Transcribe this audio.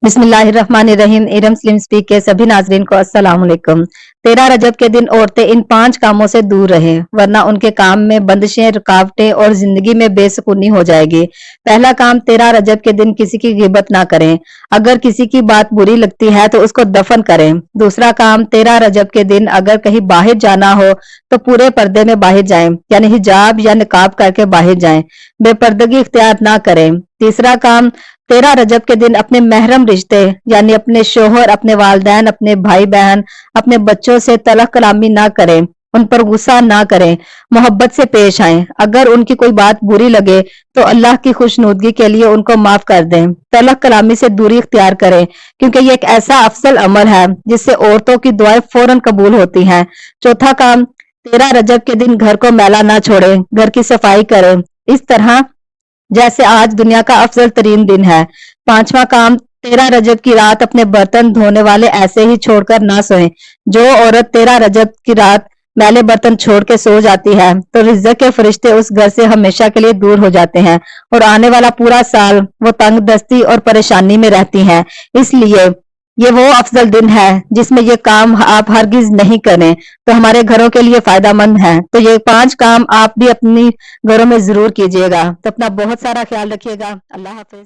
बिस्मिल्लाहिर्रहमानिर्रहीम। Iram slim speak के सभी नाजरीन को अस्सलाम वालेकुम। 13 रजब के दिन औरतें इन 5 कामों से दूर रहें, वरना उनके काम में बंदिशें, रुकावटें और जिंदगी में बेसुकूनी हो जाएगी। पहला काम, 13 रजब के दिन किसी की गिबत ना करें। अगर किसी की बात बुरी लगती है तो उसको दफन करें। दूसरा काम, 13 रजब के दिन अगर कहीं बाहर जाना हो तो पूरे पर्दे में बाहर जाएं, यानी हिजाब या निकाब करके बाहर जाएं। बेपर्दगी इख्तियार ना करें। तीसरा काम, 13 रजब के दिन अपने महरम रिश्ते यानी अपने शोहर, अपने वालदैन, अपने भाई बहन, अपने बच्चों से तलख कलामी ना करें, उन पर गुस्सा ना करें, मोहब्बत से पेश आएं। अगर उनकी कोई बात बुरी लगे तो अल्लाह की खुशनुदगी के लिए उनको माफ कर दें। तलख कलामी से दूरी इख्तियार करें, क्योंकि ये एक ऐसा अफसल अमल है जिससे औरतों की दुआएं फौरन कबूल होती हैं। चौथा काम, 13 रजब के दिन घर को मैला ना छोड़ें, घर की सफाई करें इस तरह जैसे आज दुनिया का अफजल तरीन दिन है। पांचवा काम, 13 रजब की रात अपने बर्तन धोने वाले ऐसे ही छोड़कर ना सोएं। जो औरत 13 रजब की रात मैले बर्तन छोड़ के सो जाती है तो रिज़्क़ के फरिश्ते उस घर से हमेशा के लिए दूर हो जाते हैं और आने वाला पूरा साल वो तंग दस्ती और परेशानी में रहती हैं। इसलिए ये वो अफजल दिन है जिसमें ये काम आप हरगिज नहीं करें तो हमारे घरों के लिए फायदेमंद है। तो ये 5 काम आप भी अपनी घरों में जरूर कीजिएगा। तो अपना बहुत सारा ख्याल रखिएगा। अल्लाह हाफिज।